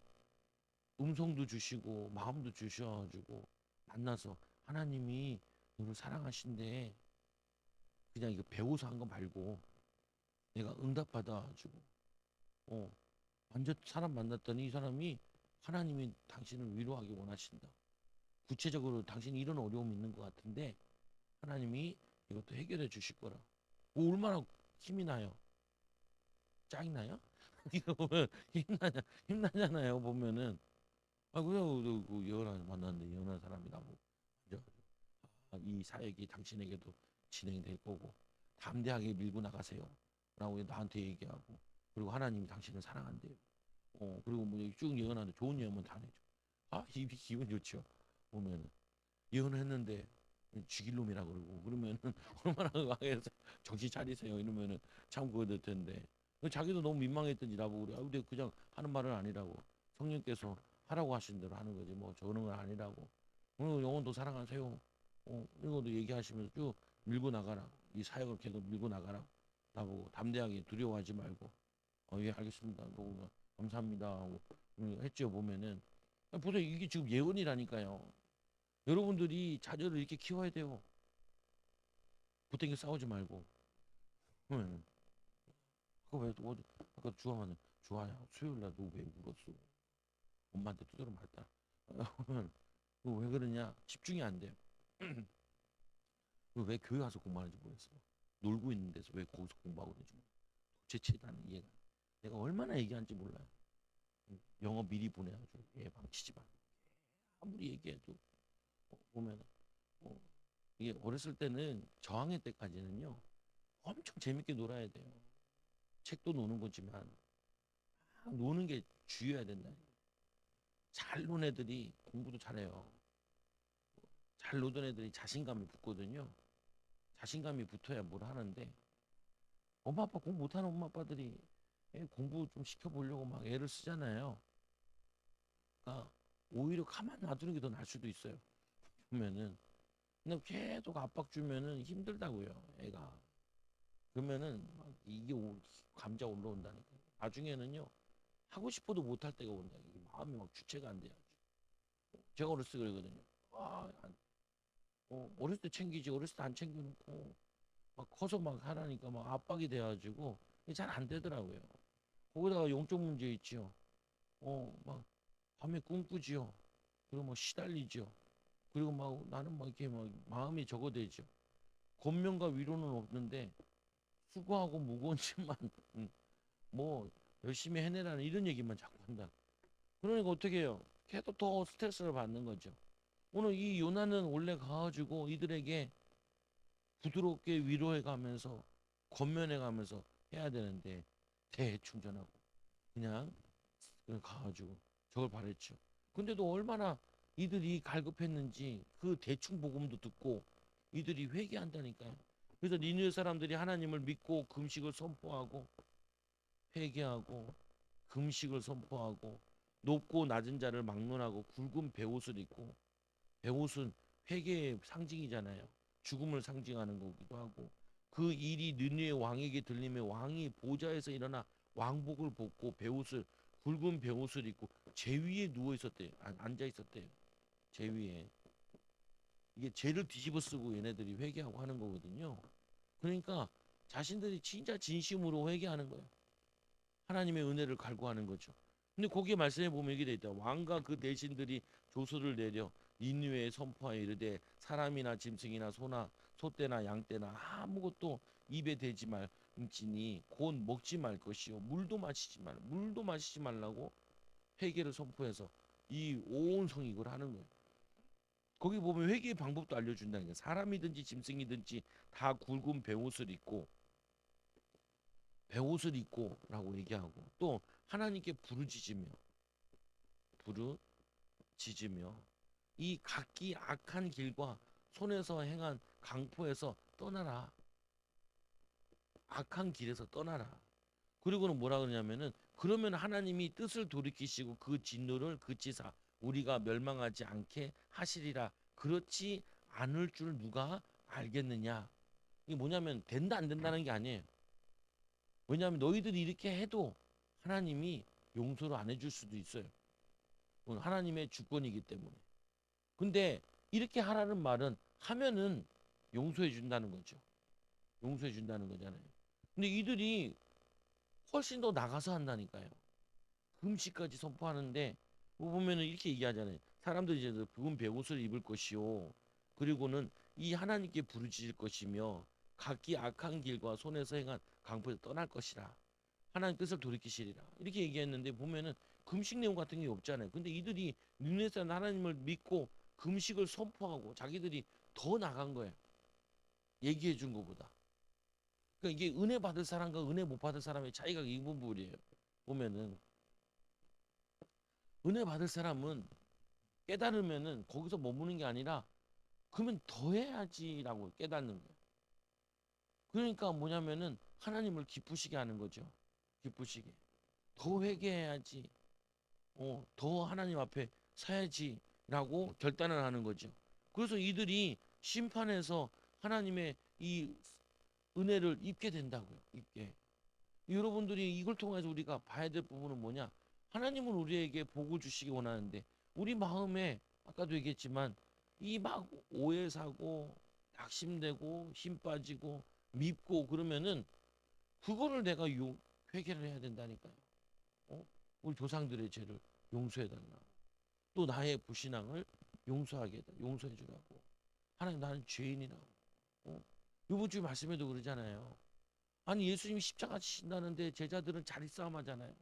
음성도 주시고 마음도 주셔가지고 만나서 하나님이 너를 사랑하신대. 그냥 이거 배워서 한 거 말고 내가 응답받아가지고 어 완전 사람 만났더니 이 사람이 하나님이 당신을 위로하기 원하신다. 구체적으로 당신이 이런 어려움이 있는 것 같은데 하나님이 이것도 해결해 주실 거라. 얼마나 힘이 나요. 짱이 나요? 이거 보면 힘나잖아요. 보면은 그래요. 그 예언한 만났는데 예언한 사람이다 뭐. 이제 이 사역이 당신에게도 진행될 거고 담대하게 밀고 나가세요. 라고 나한테 얘기하고 그리고 하나님이 당신을 사랑한대요. 그리고 뭐 쭉 예언하는데 좋은 예언만 다 내죠. 입이 기분 좋죠. 보면은 예언을 했는데 죽일 놈이라 그러고 그러면은 얼마나 강해서 정신 차리세요 이러면은 참 그거 될 텐데 자기도 너무 민망했던지 나보고 그래. 근데 그냥 하는 말은 아니라고 성령께서 하라고 하신 대로 하는 거지. 뭐 저런 건 아니라고. 오늘 영혼도 사랑하세요. 이거도 얘기하시면서 쭉 밀고 나가라. 이 사역을 계속 밀고 나가라. 나보고 담대하게 두려워하지 말고. 예, 알겠습니다. 뭐, 감사합니다. 하고 했죠. 보면은 보세요. 이게 지금 예언이라니까요. 여러분들이 자녀를 이렇게 키워야 돼요. 부땡겨 싸우지 말고. 응. 그거 왜 어디 아까 주아만 주아야 수요일 날 너 왜 울었어? 엄마한테 두드려 맞다. 왜 그러냐? 집중이 안 돼요. 왜 교회 가서 공부하는지 모르겠어. 놀고 있는 데서 왜 거기서 공부하고 있는지 몰라. 도대체 나는 이해가. 내가 얼마나 얘기하는지 몰라요. 영어 미리 보내가지고 얘 망치지 마. 아무리 얘기해도 보면 이게 어렸을 때는 저학년 때까지는요 엄청 재밌게 놀아야 돼요. 책도 노는 거지만 노는 게 주의해야 된다. 잘 노는 애들이 공부도 잘해요. 잘 노던 애들이 자신감이 붙거든요. 자신감이 붙어야 뭘 하는데 엄마 아빠 공부 못하는 엄마 아빠들이 애 공부 좀 시켜보려고 막 애를 쓰잖아요. 그러니까 오히려 가만 놔두는 게 더 나을 수도 있어요. 보면은 근데 계속 압박 주면은 힘들다고요, 애가. 그러면은 막 이게 감자 올라온다니까. 나중에는요 하고 싶어도 못할 때가 온다. 마음이 막 주체가 안 돼요. 제가 어렸을 때 그러거든요. 어렸을 때 챙기지 어렸을 때 안 챙겨놓고 막 커서 막 하라니까 막 압박이 돼가지고 잘 안 되더라고요. 거기다가 영적 문제 있지요. 막 밤에 꿈꾸지요. 그리고 막 시달리죠. 그리고 막 나는 막 이렇게 막 마음이 적어대죠. 권면과 위로는 없는데 수고하고 무거운 짓만 뭐 열심히 해내라는 이런 얘기만 자꾸 한다. 그러니까 어떻게 해요? 계속 더 스트레스를 받는 거죠. 오늘 이 요나는 원래 가가지고 이들에게 부드럽게 위로해가면서 권면해가면서 해야 되는데 대충전하고 그냥 가가지고 저걸 바랬죠. 근데도 얼마나 이들이 갈급했는지 그 대충 복음도 듣고 이들이 회개한다니까요. 그래서 니느웨 사람들이 하나님을 믿고 금식을 선포하고 회개하고 금식을 선포하고 높고 낮은 자를 막론하고 굵은 베옷을 입고 베옷은 회개의 상징이잖아요. 죽음을 상징하는 거기도 하고 그 일이 느느웨 왕에게 들리며 왕이 보좌에서 일어나 왕복을 벗고 베옷을 굵은 베옷을 입고 제 위에 누워 있었대요. 앉아 있었대요. 제 위에. 이게 죄를 뒤집어 쓰고 얘네들이 회개하고 하는 거거든요. 그러니까 자신들이 진짜 진심으로 회개하는 거예요. 하나님의 은혜를 갈구하는 거죠. 근데 거기에 말씀해 보면 이게 돼 있다. 왕과 그 대신들이 조서를 내려 니느웨에 선포하여 이르되 사람이나 짐승이나 소나 소떼나 양떼나 아무것도 입에 대지 말지니 곧 먹지 말 것이요 물도 마시지 말라고 회개를 선포해서 이 온 성이 이걸 하는 거예요. 거기 보면 회개의 방법도 알려준다는 거예요. 사람이든지 짐승이든지 다 굵은 베옷을 입고라고 얘기하고 또 하나님께 부르짖으며 이 각기 악한 길과 손에서 행한 강포에서 떠나라. 악한 길에서 떠나라. 그리고는 뭐라 그러냐면은 그러면 하나님이 뜻을 돌이키시고 그 진노를 그치사 우리가 멸망하지 않게 하시리라. 그렇지 않을 줄 누가 알겠느냐. 이게 뭐냐면 된다 안 된다는 게 아니에요. 왜냐하면 너희들이 이렇게 해도 하나님이 용서를 안 해줄 수도 있어요. 그건 하나님의 주권이기 때문에. 근데 이렇게 하라는 말은 하면은 용서해 준다는 거죠. 용서해 준다는 거잖아요. 근데 이들이 훨씬 더 나가서 한다니까요. 금식까지 선포하는데 뭐 보면은 이렇게 얘기하잖아요. 사람들이 이제 붉은 베옷을 입을 것이요. 그리고는 이 하나님께 부르짖을 것이며 각기 악한 길과 손에서 행한 강포에서 떠날 것이라. 하나님 뜻을 돌이키시리라. 이렇게 얘기했는데 보면은 금식 내용 같은 게 없잖아요. 근데 이들이 니느웨 사람 하나님을 믿고 금식을 선포하고 자기들이 더 나간 거예요. 얘기해 준 것보다. 그러니까 이게 은혜 받을 사람과 은혜 못 받을 사람의 차이가 이 부분이에요. 보면은 은혜 받을 사람은 깨달으면은 거기서 머무는 게 아니라 그러면 더 해야지라고 깨닫는 거예요. 그러니까 뭐냐면은 하나님을 기쁘시게 하는 거죠. 기쁘시게. 더 회개해야지. 더 하나님 앞에 서야지라고 결단을 하는 거죠. 그래서 이들이 심판에서 하나님의 이 은혜를 입게 된다고요. 입게. 여러분들이 이걸 통해서 우리가 봐야 될 부분은 뭐냐? 하나님은 우리에게 복을 주시기 원하는데 우리 마음에 아까도 얘기했지만 이 막 오해 사고 낙심되고 힘 빠지고 밉고 그러면은 그거를 내가 회개를 해야 된다니까요. 우리 조상들의 죄를 용서해 달라. 또 나의 불신앙을 용서해 주라고. 하나님 나는 죄인이라고. 이번 주 말씀에도 그러잖아요. 아니 예수님이 십자가 지신다는데 제자들은 자리 싸움 하잖아요.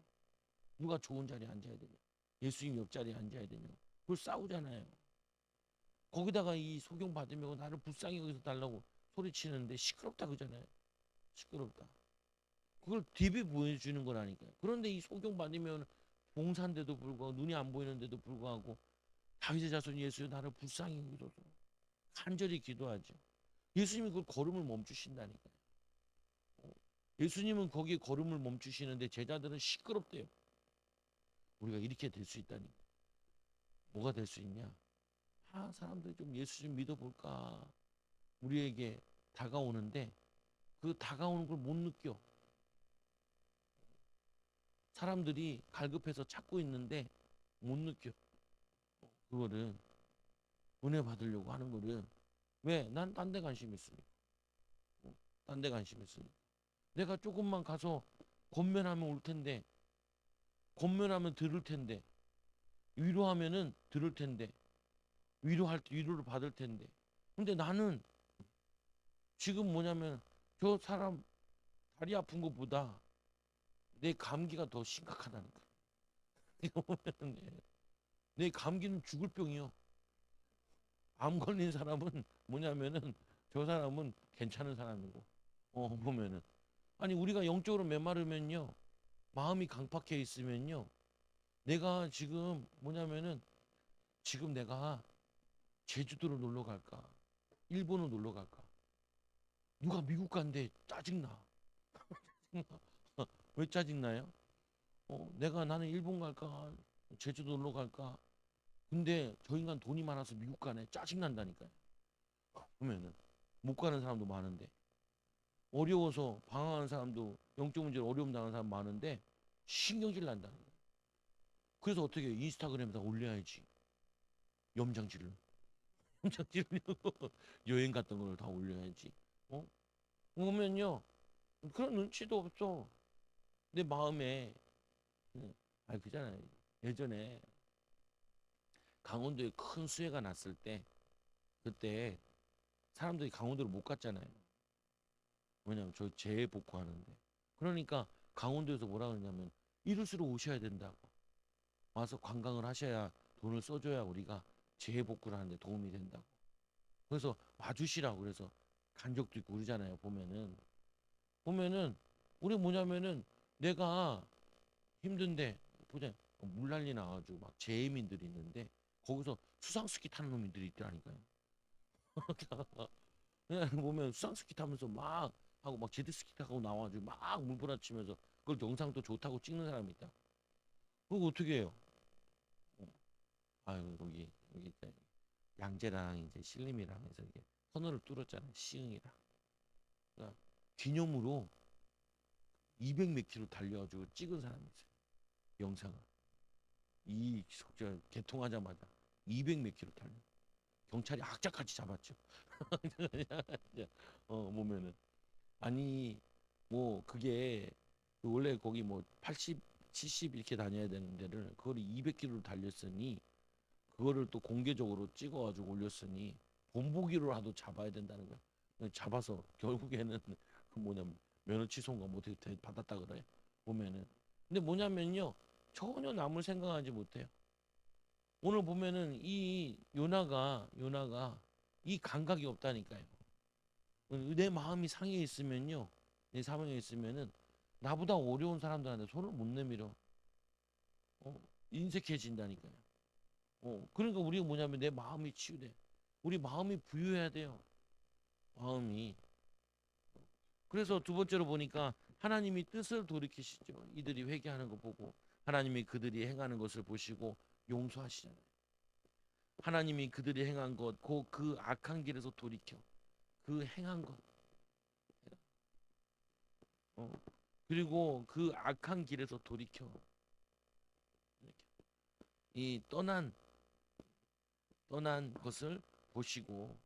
누가 좋은 자리에 앉아야 되냐? 예수님 옆자리에 앉아야 되냐? 그걸 싸우잖아요. 거기다가 이 소경 받으면 나를 불쌍히 여기서 달라고 소리치는데 시끄럽다 그러잖아요. 시끄럽다. 그걸 TV 보여주는 거라니까요. 그런데 이 소경 받으면 봉사인데도 불구하고 눈이 안 보이는데도 불구하고 다윗의 자손 예수여 나를 불쌍히 여기소서 간절히 기도하죠. 예수님이 그 걸음을 멈추신다니까요. 예수님은 거기에 걸음을 멈추시는데 제자들은 시끄럽대요. 우리가 이렇게 될 수 있다니. 뭐가 될 수 있냐? 사람들이 좀 예수 좀 믿어볼까? 우리에게 다가오는데 그 다가오는 걸 못 느껴. 사람들이 갈급해서 찾고 있는데 못 느껴. 그거를 은혜 받으려고 하는 거를 왜? 난 딴 데 관심 있으니까. 딴 데 관심 있으니까. 내가 조금만 가서 권면하면 올 텐데 권면하면 들을 텐데 위로하면은 들을 텐데 위로할 때 위로를 받을 텐데 근데 나는 지금 뭐냐면 저 사람 다리 아픈 것보다 내 감기가 더 심각하다니까. 이거 보면은 내 감기는 죽을 병이요. 암 걸린 사람은 뭐냐면은 저 사람은 괜찮은 사람이고 보면은 아니 우리가 영적으로 메마르면요 마음이 강팍해 있으면요 내가 지금 뭐냐면은 지금 내가 제주도로 놀러 갈까 일본으로 놀러 갈까 누가 미국 간대 짜증나. 왜 짜증나요? 나는 일본 갈까 제주도 놀러 갈까 근데 저 인간 돈이 많아서 미국 가네 짜증난다니까요. 보면은 못 가는 사람도 많은데 어려워서 방황하는 사람도 영적 문제로 어려움 당하는 사람 많은데 신경질 난다는 거예요. 그래서 어떻게 인스타그램에다 올려야지. 염장질을 염장질을 여행 갔던 걸 다 올려야지. 보면요 그런 눈치도 없어. 내 마음에 그잖아요. 예전에 강원도에 큰 수해가 났을 때 그때 사람들이 강원도를 못 갔잖아요. 왜냐면 저 재복구하는데. 그러니까 강원도에서 뭐라 그러냐면 이럴수록 오셔야 된다고. 와서 관광을 하셔야 돈을 써줘야 우리가 재복구를 하는데 도움이 된다고. 그래서 와주시라고 그래서 간 적도 있고 그러잖아요. 보면은 우리 뭐냐면은 내가 힘든데 보자 물난리 나가지고 막 재민들이 있는데 거기서 수상스키 타는 놈들이 있더라니까요. 그냥 보면 수상스키 타면서 막 하고 막 제트스키 타고 나와가지고 막 물부라치면서 그걸 영상도 좋다고 찍는 사람이 있다. 그거 어떻게 해요? 아유 여기 있다. 양재랑 이제 신림이랑 해서 이게 터널을 뚫었잖아요. 시흥이랑. 그러니까 기념으로 200 몇 킬로 달려가지고 찍은 사람이 있어요. 영상을. 이 속절 개통하자마자 200 몇 킬로 달려. 경찰이 악착같이 잡았죠. 보면은 아니 뭐 그게 원래 거기 뭐 80, 70 이렇게 다녀야 되는 데를 그걸 200km를 달렸으니 그거를 또 공개적으로 찍어가지고 올렸으니 본보기로라도 잡아야 된다는 거야. 잡아서 결국에는 그 뭐냐면 면허 취소인가 뭐 어떻게 받았다 그래 보면은 근데 뭐냐면요 전혀 남을 생각하지 못해요. 오늘 보면은 이 요나가 이 감각이 없다니까요. 내 마음이 상해 있으면요, 내 사명에 있으면은 나보다 어려운 사람들한테 손을 못 내밀어. 인색해진다니까요. 그러니까 우리가 뭐냐면 내 마음이 치유돼. 우리 마음이 부유해야 돼요. 마음이. 그래서 두 번째로 보니까 하나님이 뜻을 돌이키시죠. 이들이 회개하는 거 보고 하나님이 그들이 행하는 것을 보시고 용서하시잖아요. 하나님이 그들이 행한 것, 그 악한 길에서 돌이켜 그 행한 것, 어, 그리고 그 악한 길에서 돌이켜 이 떠난 것을 보시고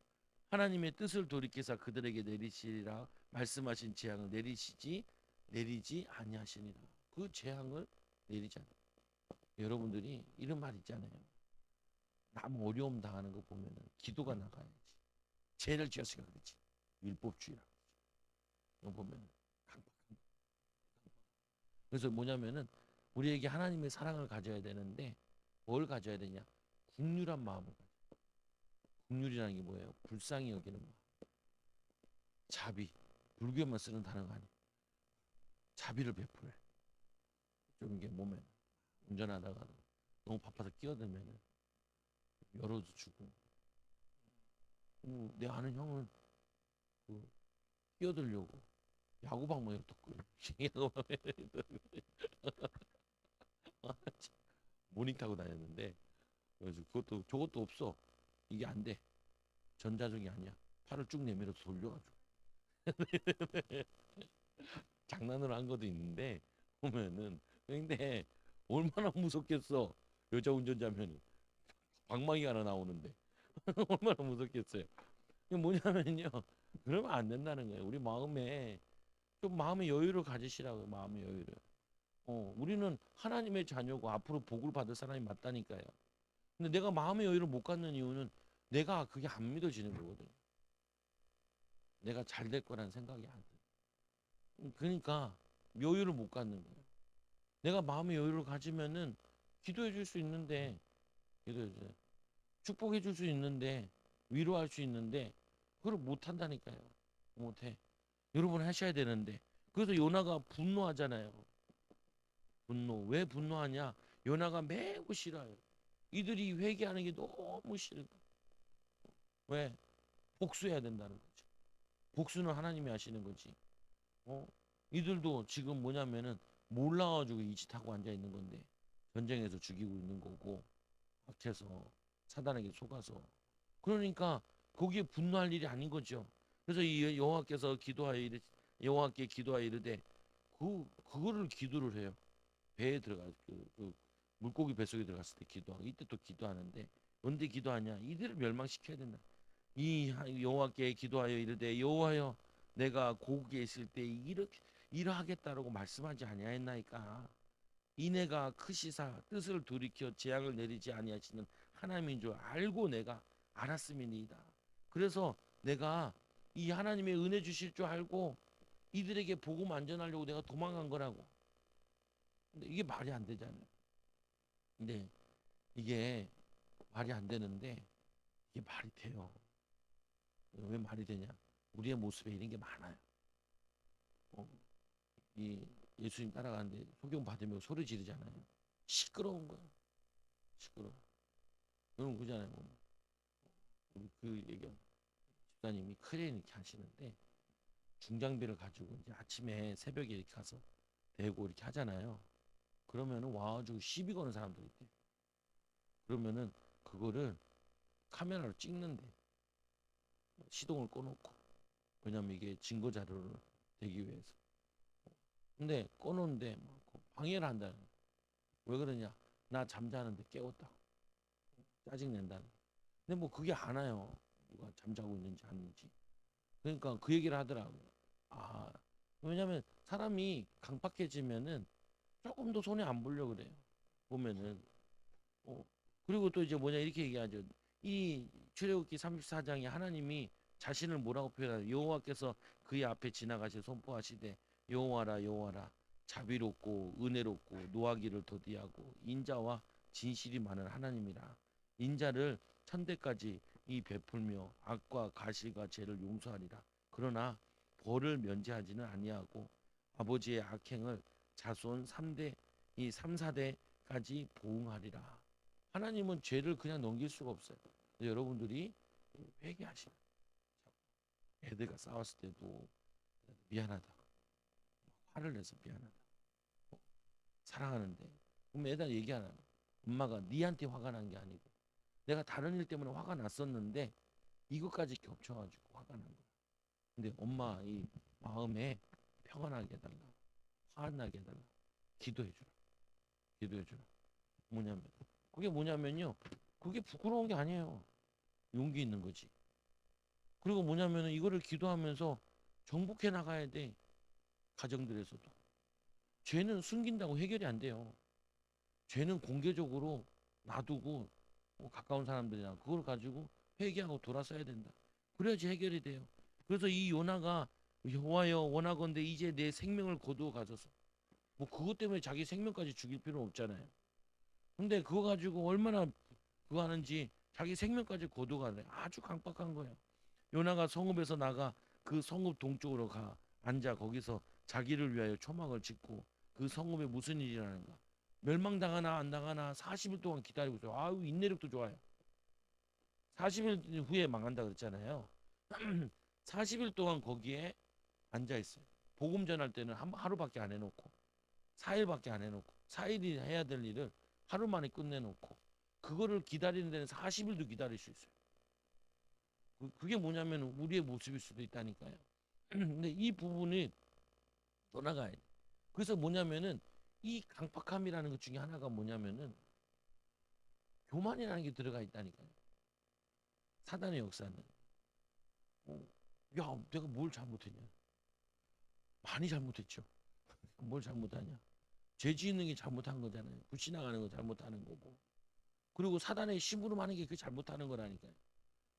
하나님의 뜻을 돌이키사 그들에게 내리시리라 말씀하신 재앙을 내리지 아니하시니라. 그 재앙을 내리지 않아. 여러분들이 이런 말 있잖아요. 남 어려움 당하는 거 보면은 기도가 나가야지. 죄를 지었으니까 그렇지. 율법주의라. 이거 보면 강박한 거. 그래서 뭐냐면은 우리에게 하나님의 사랑을 가져야 되는데 뭘 가져야 되냐? 국률한 마음을 가져. 국률이라는 게 뭐예요? 불쌍히 여기는 마음. 자비. 불교만 쓰는 단어가 아니에요. 자비를 베풀어. 좀 이게 몸에 운전하다가 너무 바빠서 끼어들면은 열어도 주고. 내 아는 형은 그 끼어들려고 야구방망이를 떴고 모닝 타고 다녔는데 그래서 저것도 없어. 이게 안 돼. 전자적이 아니야. 팔을 쭉 내밀어서 돌려가지고 장난으로 한 것도 있는데 보면은 근데 얼마나 무섭겠어. 여자 운전자면은 방망이가 하나 나오는데 얼마나 무섭겠어요. 이게 뭐냐면요. 그러면 안 된다는 거예요. 우리 마음에 좀 마음의 여유를 가지시라고요. 마음의 여유를. 우리는 하나님의 자녀고 앞으로 복을 받을 사람이 맞다니까요. 근데 내가 마음의 여유를 못 갖는 이유는 내가 그게 안 믿어지는 거거든요. 내가 잘 될 거라는 생각이 안 돼. 그러니까 여유를 못 갖는 거예요. 내가 마음의 여유를 가지면은 기도해 줄 수 있는데, 기도해 줘. 축복해 줄 수 있는데, 위로할 수 있는데, 그걸 못 한다니까요. 못 해. 여러분 하셔야 되는데. 그래서 요나가 분노하잖아요. 분노. 왜 분노하냐? 요나가 매우 싫어요. 이들이 회개하는 게 너무 싫어. 왜? 복수해야 된다는 거죠. 복수는 하나님이 하시는 거지. 어? 이들도 지금 뭐냐면은 몰라가지고 이 짓 하고 앉아 있는 건데 전쟁에서 죽이고 있는 거고 악해서 사단에게 속아서 그러니까 거기에 분노할 일이 아닌 거죠. 그래서 이 여호와께서 여호와께 기도하여 이르되 그거를 기도를 해요. 배에 들어가 물고기 뱃속에 들어갔을 때 기도하고 이때 또 기도하는데 언제 기도하냐? 이들을 멸망시켜야 된다. 이 여호와께 기도하여 이르되 여호와여 내가 고국에 있을 때 이렇게 이러하겠다라고 말씀하지 아니하였나이까. 이내가 크시사 뜻을 돌이켜 재앙을 내리지 아니하시는 하나님인 줄 알고 내가 알았음이니이다. 그래서 내가 이 하나님의 은혜 주실 줄 알고 이들에게 복음 안전하려고 내가 도망간 거라고. 근데 이게 말이 안 되잖아요. 근데 이게 말이 안 되는데 이게 말이 돼요. 왜 말이 되냐? 우리의 모습에 이런 게 많아요. 어, 이 예수님 따라가는데 소경 받으며 소리 지르잖아요. 시끄러운 거야. 시끄러워. 여러분 그잖아요. 우리 그 얘기 집사님이 크레인 이렇게 하시는데 중장비를 가지고 이제 아침에 새벽에 이렇게 가서 대고 이렇게 하잖아요. 그러면은 와가지고 시비 거는 사람들이 있대. 그러면은 그거를 카메라로 찍는데 시동을 꺼놓고 왜냐면 이게 증거 자료를 대기 위해서. 근데 꺼놓는데 막 방해를 한다는 거야. 왜 그러냐? 나 잠자는데 깨웠다. 짜증 낸다는 거야. 근데 뭐 그게 안 와요. 누가 잠자고 있는지 아닌지. 그러니까 그 얘기를 하더라고요. 아, 왜냐면 사람이 강박해지면은 조금 더 손해 안 보려 그래요. 보면은. 어. 그리고 또 이제 뭐냐 이렇게 얘기하죠. 이 출애굽기 34장에 하나님이 자신을 뭐라고 표현하냐? 여호와께서 그의 앞에 지나가시 선포하시되 여호와라 여호와라 자비롭고 은혜롭고 노하기를 더디하고 인자와 진실이 많은 하나님이라. 인자를 천대까지 이 베풀며 악과 가실과 죄를 용서하리라. 그러나 벌을 면제하지는 아니하고 아버지의 악행을 자손 3대 이 3, 4대까지 보응하리라. 하나님은 죄를 그냥 넘길 수가 없어요. 여러분들이 회개하시면 애들과 싸웠을 때도 미안하다. 화를 내서 미안하다. 사랑하는데 그럼 애들 얘기하나? 엄마가 니한테 화가 난 게 아니고 내가 다른 일 때문에 화가 났었는데 이것까지 겹쳐가지고 화가 난 거야. 근데 엄마 이 마음에 평안하게 해달라. 화 안 나게 해달라. 기도해주라. 기도해주라. 뭐냐면 그게 뭐냐면요. 그게 부끄러운 게 아니에요. 용기 있는 거지. 그리고 뭐냐면은 이거를 기도하면서 정복해 나가야 돼. 가정들에서도. 죄는 숨긴다고 해결이 안 돼요. 죄는 공개적으로 놔두고 뭐 가까운 사람들이랑 그걸 가지고 회개하고 돌아서야 된다. 그래야지 해결이 돼요. 그래서 이 요나가 여호와여 원하건대 이제 내 생명을 거두어 가소서. 뭐 그것 때문에 자기 생명까지 죽일 필요는 없잖아요. 근데 그거 가지고 얼마나 그거 하는지 자기 생명까지 거두어 가네. 아주 강박한 거예요. 요나가 성읍에서 나가 그 성읍 동쪽으로 가 앉아 거기서 자기를 위하여 초막을 짓고 그 성읍에 무슨 일이 일어나는가 멸망당하나 안 당하나 40일 동안 기다리고 있어요. 아유 인내력도 좋아요. 40일 후에 망한다 그랬잖아요. 40일 동안 거기에 앉아 있어요. 복음 전할 때는 하루밖에 안 해놓고 4일밖에 안 해놓고 4일이 해야 될 일을 하루 만에 끝내놓고 그거를 기다리는 데는 40일도 기다릴 수 있어요. 그게 뭐냐면 우리의 모습일 수도 있다니까요. 근데 이 부분이 떠나가야 돼. 그래서 뭐냐면은 이 강팍함이라는 것 중에 하나가 뭐냐면은 교만이라는 게 들어가 있다니까요. 사단의 역사는 어, 야 내가 뭘 잘못했냐 많이 잘못했죠. 뭘 잘못하냐 죄 지는 게 잘못한 거잖아요. 불신앙하는 거 잘못하는 거고 그리고 사단의 심부름하는 게 그게 잘못하는 거라니까요.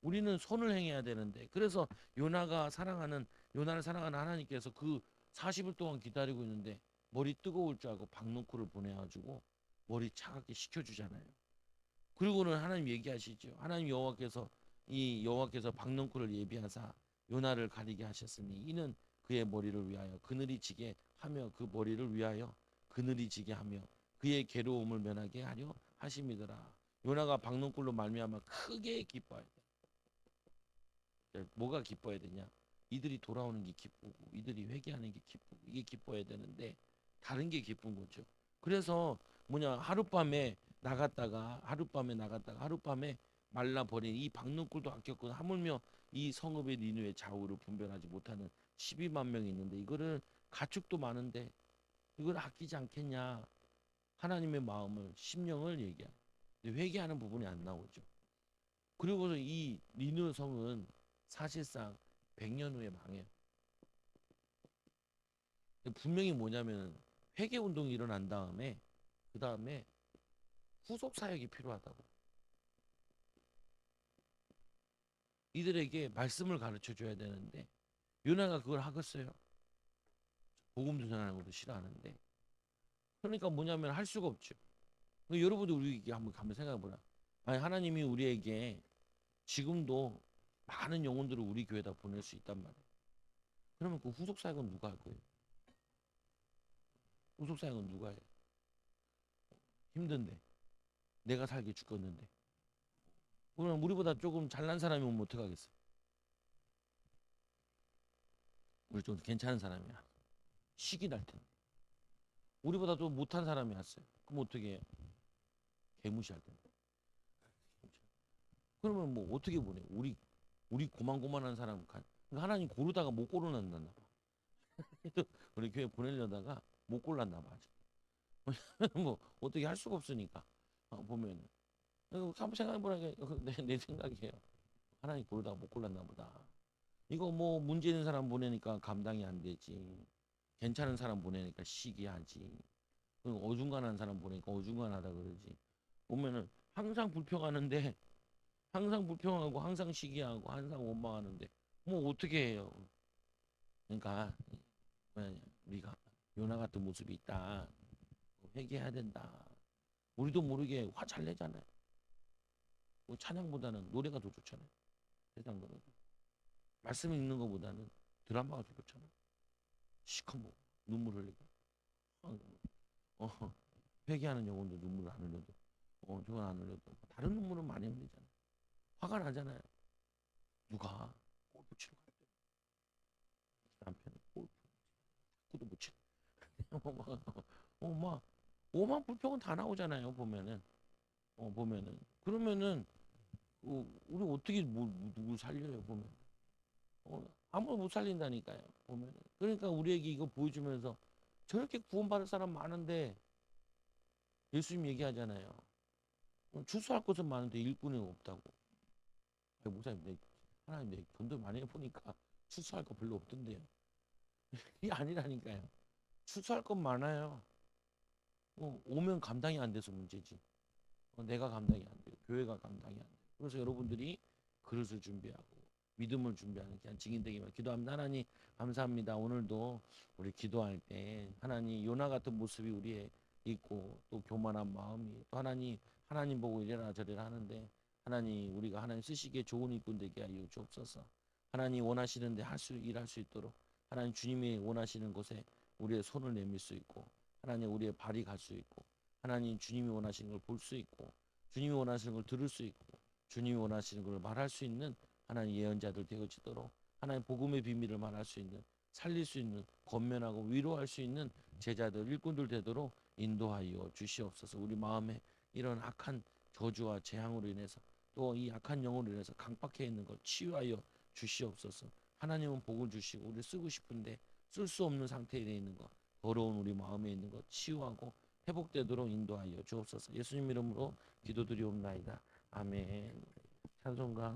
우리는 선을 행해야 되는데 그래서 요나를 사랑하는 하나님께서 그 40일 동안 기다리고 있는데 머리 뜨거울 줄 알고 박농쿨을 보내가지고 머리 차갑게 식혀주잖아요. 그리고는 하나님 얘기하시죠. 하나님 여호와께서 박농쿨을 예비하사 요나를 가리게 하셨으니 이는 그의 머리를 위하여 그늘이 지게 하며 그 머리를 위하여 그늘이 지게 하며 그의 괴로움을 면하게 하려 하심이더라. 요나가 박농쿨로 말미암아 크게 기뻐하여 뭐가 기뻐야 되냐? 이들이 돌아오는 게 기쁘고 이들이 회개하는 게 기쁘고 이게 기뻐야 되는데 다른 게 기쁜 거죠. 그래서 뭐냐 하룻밤에 말라버린 이 박능골도 아꼈고 하물며 이 성읍의 니누의 좌우를 분별하지 못하는 12만 명이 있는데 이거를 가축도 많은데 이걸 아끼지 않겠냐? 하나님의 마음을 심령을 얘기해. 회개하는 부분이 안 나오죠. 그리고서 이 니누 성은 사실상 100년 후에 망해요. 분명히 뭐냐면 회개 운동이 일어난 다음에 그 다음에 후속 사역이 필요하다고. 이들에게 말씀을 가르쳐 줘야 되는데 요나가 그걸 하겠어요. 복음 전하는 것도 싫어하는데. 그러니까 뭐냐면 할 수가 없죠. 여러분도 우리에게 한번 생각해 보라. 아니 하나님이 우리에게 지금도 많은 영혼들을 우리 교회에다 보낼 수 있단 말이에요. 그러면 그 후속 사역은 누가 할 거예요? 후속 사역은 누가 해? 힘든데 내가 살기 죽겠는데 그럼 우리보다 조금 잘난 사람이 오면 어떡하겠어? 우리 좀 괜찮은 사람이야. 시기 날 텐데 우리보다 좀 못한 사람이 왔어요. 그럼 어떻게 해요? 개무시할 텐데. 그러면 뭐 어떻게 보내? 우리 고만고만한 사람 하나님 고르다가 못 고르는다 봐. 우리 교회 보내려다가 못 골랐나 봐. 뭐 어떻게 할 수가 없으니까 보면은 한번 생각해보라게 내 생각이에요. 하나님 고르다가 못 골랐나 보다. 이거 뭐 문제 있는 사람 보내니까 감당이 안 되지. 괜찮은 사람 보내니까 시기하지. 어중간한 사람 보내니까 어중간하다 그러지. 보면은 항상 불평하고 항상 시기하고 항상 원망하는데 뭐 어떻게 해요? 그러니까 우리가 요나 같은 모습이 있다. 회개해야 된다. 우리도 모르게 화 잘 내잖아요. 뭐 찬양보다는 노래가 더 좋잖아요. 세상 노래. 말씀 읽는 것보다는 드라마가 더 좋잖아요. 시커멓 눈물 흘리고. 어, 회개하는 영혼도 눈물을 안 흘려도 저건 안 흘려도 다른 눈물은 많이 흘리잖아요. 화가 나잖아요. 누가 골프 치러 갔대. 남편이 골프 구도 못 치고 막 오만 불평은 다 나오잖아요. 보면은 보면은 그러면은 우리 어떻게 누구 살려요 보면 아무도 못 살린다니까요 보면은. 그러니까 우리에게 이거 보여주면서 저렇게 구원받을 사람 많은데 예수님 얘기하잖아요. 추수할 것은 많은데 일꾼이 없다고. 목사님 하나님 내 돈도 많이 해보니까 추수할 거 별로 없던데요. 이게 아니라니까요. 추수할 건 많아요. 오면 감당이 안 돼서 문제지. 내가 감당이 안 돼요. 교회가 감당이 안 돼요. 그래서 여러분들이 그릇을 준비하고 믿음을 준비하는 그냥 증인 되기만 기도합니다. 하나님 감사합니다. 오늘도 우리 기도할 때 하나님 요나 같은 모습이 우리에 있고 또 교만한 마음이 또 하나님 보고 이래라 저래라 하는데 하나님 우리가 하나님 쓰시기에 좋은 일꾼 되게 하여 주옵소서. 하나님 원하시는데 일할 수 있도록 하나님 주님이 원하시는 곳에 우리의 손을 내밀 수 있고 하나님 우리의 발이 갈 수 있고 하나님 주님이 원하시는 걸 볼 수 있고 주님이 원하시는 걸 들을 수 있고 주님이 원하시는 걸 말할 수 있는 하나님 예언자들 되어지도록 하나님 복음의 비밀을 말할 수 있는 살릴 수 있는 권면하고 위로할 수 있는 제자들 일꾼들 되도록 인도하여 주시옵소서. 우리 마음에 이런 악한 저주와 재앙으로 인해서 또 이 악한 영으로 인해서 강박해 있는 걸 치유하여 주시옵소서. 하나님은 복을 주시고 우리 쓰고 싶은데 쓸 수 없는 상태에 있는 것 더러운 우리 마음에 있는 것 치유하고 회복되도록 인도하여 주옵소서. 예수님 이름으로 기도드리옵나이다. 아멘. 찬송가